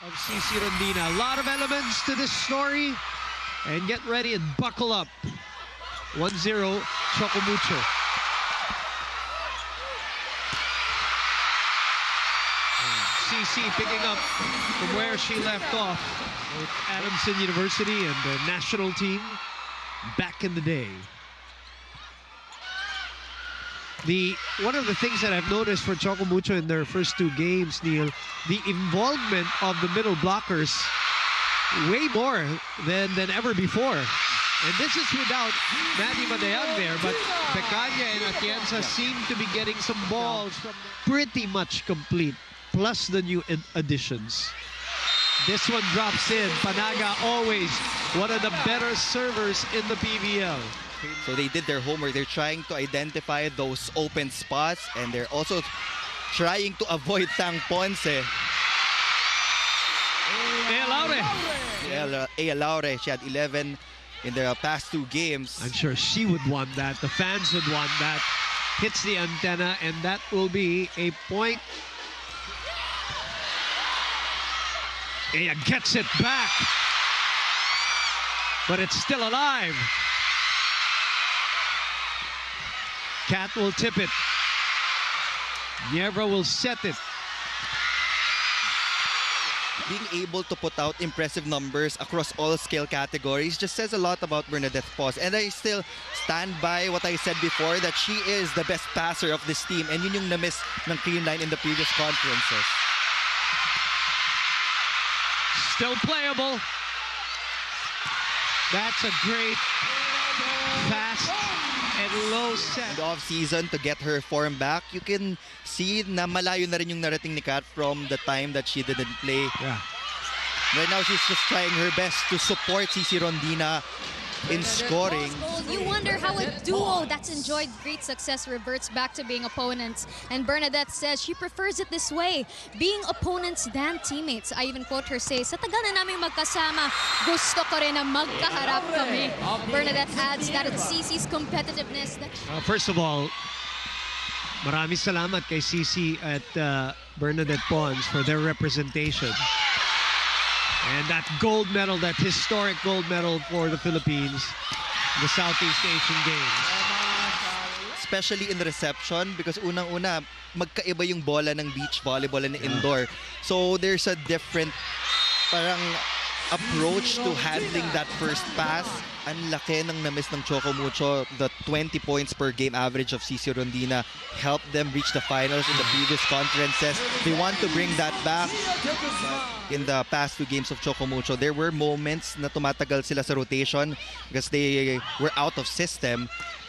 of CC Rondina. A lot of elements to this story. And get ready and buckle up. 1-0, Choco Mucho. CC picking up from where she left off with Adamson University and the national team back in the day. One of the things that I've noticed for Choco Mucho in their first two games, Neil, the involvement of the middle blockers way more than ever before. And this is without Maddie Madayag there, but Pecaña and Atienza seem to be getting some balls from pretty much complete, plus the new additions. This one drops in. Panaga always one of the better servers in the PVL. So they did their homework. They're trying to identify those open spots, and they're also trying to avoid Sang Ponce. Ea Laure, she had 11 in the past two games. I'm sure she would want that. The fans would want that. Hits the antenna, and that will be a point. Ea gets it back, but it's still alive. Cat will tip it. Nievra will set it. Being able to put out impressive numbers across all skill categories just says a lot about Bernadette Pons. And I still stand by what I said before, that she is the best passer of this team. And yun yung na-miss ng Creamline in the previous conferences. Still playable. That's a great, fast, and low set. In the off-season, to get her form back, you can see na malayo na rin yung narating ni Kat from the time that she didn't play. Yeah. Right now, she's just trying her best to support CC Rondina in scoring. You wonder how a duo that's enjoyed great success reverts back to being opponents. And Bernadette says she prefers it this way, being opponents than teammates. I even quote her say, "Sa tagal na naming magkasama, gusto ko rin na magkaharap kami." Bernadette adds that it's CC's competitiveness. First of all, maraming salamat kay CC at Bernadette Pons for their representation. And that gold medal, that historic gold medal for the Philippines in the Southeast Asian Games. Especially in reception, because unang-una, magkaiba yung bola ng beach volleyball and indoor. So there's a different parang approach to handling that first pass. Ang laki ng na-miss ng Choco Mucho. The 20 points per game average of CC Rondina helped them reach the finals in the previous conferences. They want to bring that back. But in the past two games of Choco Mucho, there were moments na tumatagal sila sa rotation because they were out of system.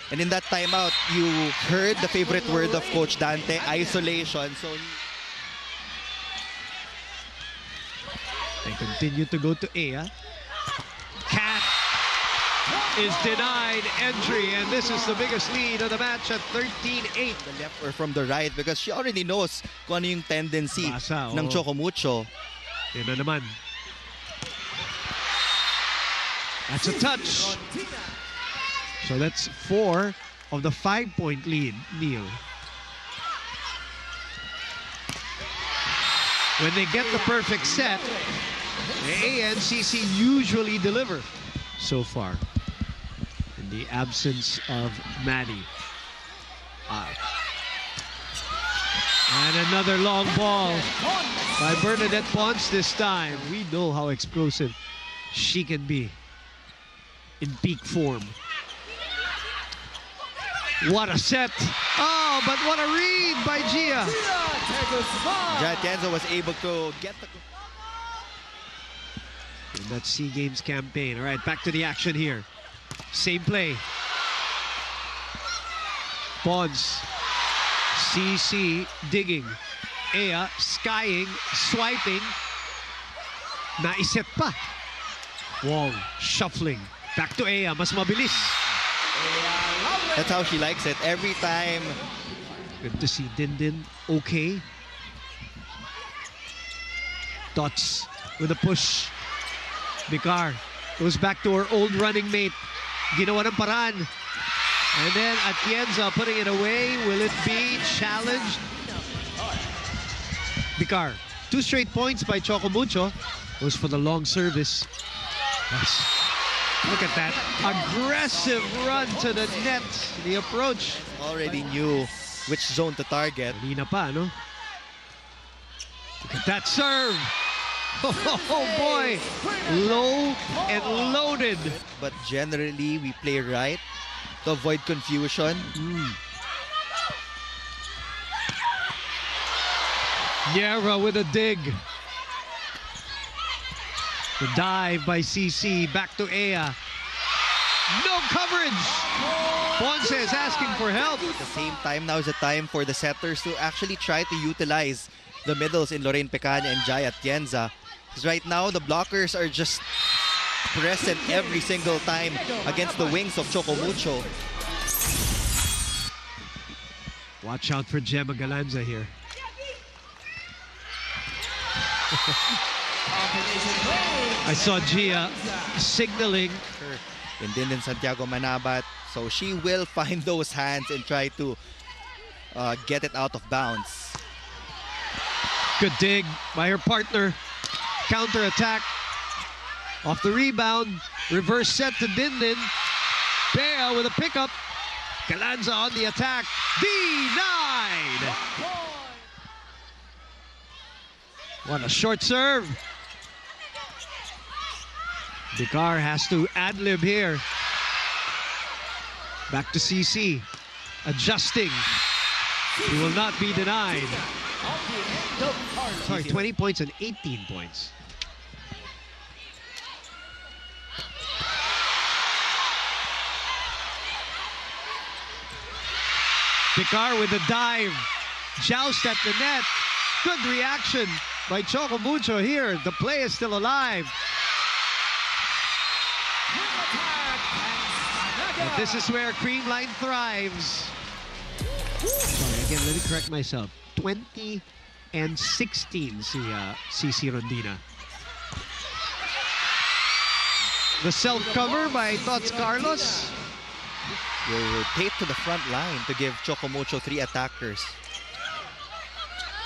And in that timeout, you heard the favorite word of Coach Dante, isolation. So they continue to go to Ea. Cat is denied entry, and this is the biggest lead of the match at 13-8. The left or from the right, because she already knows kung ano yung tendency ng Choco Mucho. Yun na naman. That's a touch. So that's 4 of the 5-point lead, Neil. When they get the perfect set, the ANCC usually deliver so far. In the absence of Maddie. And another long ball by Bernadette Pons this time. We know how explosive she can be in peak form. What a set. Oh, but what a read by Gia. Atienza was able to get the... In that SEA Games campaign. All right, back to the action here. Same play. Pons. CC digging. Ea skying, swiping. Naiset pa. Wong shuffling. Back to Ea. Mas mabilis. That's how she likes it. Every time. Good to see Dindin okay. Dots with a push. Bicar goes back to her old running mate. Ginawa ng paraan. And then Atienza putting it away. Will it be challenged? Bicar 2 straight points by Choco Mucho. Goes for the long service. Yes. Look at that aggressive run to the net. The approach. Already knew which zone to target. Kanina pa, no? Look at that serve. Oh boy. Low and loaded. But generally, we play right to avoid confusion. Niera with a dig. The dive by CC. Back to Ea. No coverage. Ponce is asking for help. At the same time, now is the time for the setters to actually try to utilize the middles in Lorraine Pecaña and Jai Atienza. Because right now, the blockers are just present every single time against the wings of Choco Mucho. Watch out for Gemma Galanza here. I saw Gia signaling. And then Santiago Manabat. So she will find those hands and try to get it out of bounds. Good dig by her partner. Counter attack. Off the rebound. Reverse set to Dindin. Bea with a pickup. Galanza on the attack. Denied. What a short serve. Vicar has to ad-lib here. Back to CC. Adjusting. He will not be denied. Sorry, 20 points and 18 points. Vicar with a dive. Joust at the net. Good reaction by Choco Mucho here. The play is still alive. But this is where Creamline thrives. Sorry, again, let me correct myself. 20 and 16 si CC Rondina. The self-cover by Tots Carlos. Will rotate to the front line to give Choco Mucho 3 attackers.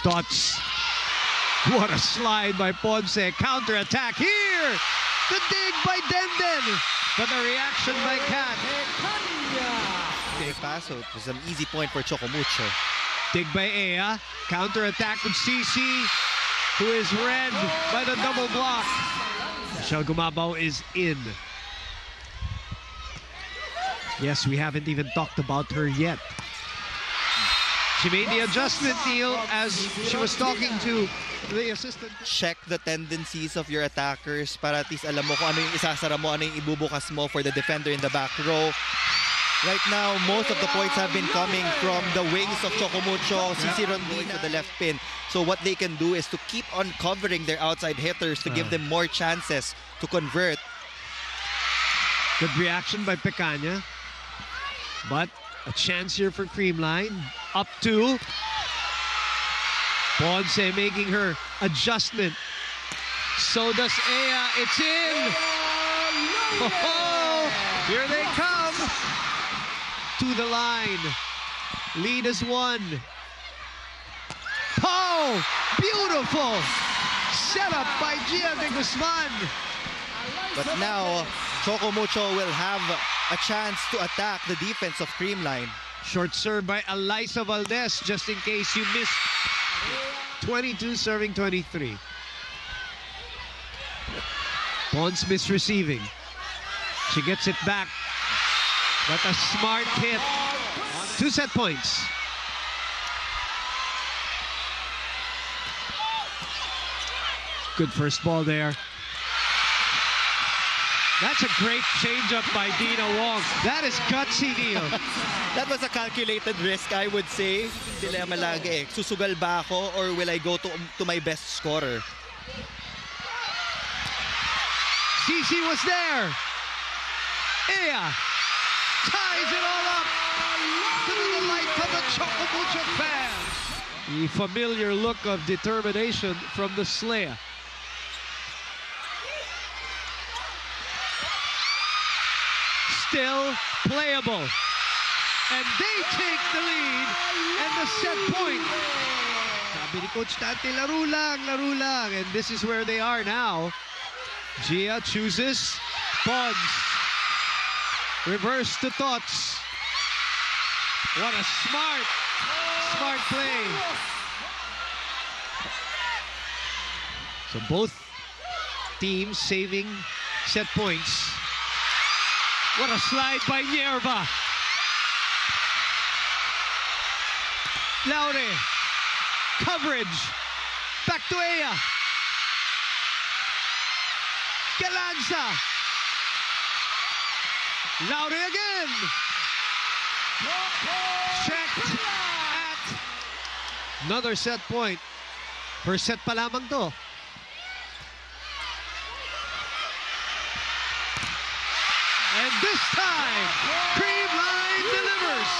Tots. What a slide by Ponce. Counter attack here. The dig by Denden. But the reaction by Kat. Paso, it was an easy point for Choco Mucho. Dig by Ea. Counter attack with CC, who is read by the double block. Michelle Gumabao is in. Yes, we haven't even talked about her yet. She made the adjustment, Neil, as she was talking to the assistant. Check the tendencies of your attackers para at least alam mo kung ano yung isasara mo, ano yung ibubukas mo for the defender in the back row. Right now, most of the points have been coming from the wings of Choco Mucho, CC Rondina to the left pin. So what they can do is to keep on covering their outside hitters to give them more chances to convert. Good reaction by Pecaña. But a chance here for Creamline. Up to Ponce making her adjustment. So does Ea. It's in. Oh, here they come. To the line. Lead is 1. Oh, beautiful. Set up by Gia de Guzman. But now, Choco Mucho will have a chance to attack the defense of Creamline. Short serve by Alyssa Valdez, just in case you missed. 22 serving 23. Ponce misreceiving. She gets it back. But a smart hit. 2 set points. Good first ball there. That's a great changeup by Dina Wong. That is gutsy, Neil. That was a calculated risk, I would say. Dilemma lagi eh. Susugal ba ako or will I go to my best scorer? CC was there. Ea ties it all up to the delight of the Choco Mucho fans. The familiar look of determination from the Slayer. Still playable. And they take the lead and the set point. Sabi ni Coach Dante, laro lang, laro lang. And this is where they are now. Gia chooses Pons. Reverse to Tots. What a smart play. So both teams saving set points. What a slide by Nierva. Laure. Coverage. Back to Ea. Galanza. Laure again. Checked at another set point. First set pa lamang to. And this time, Creamline delivers.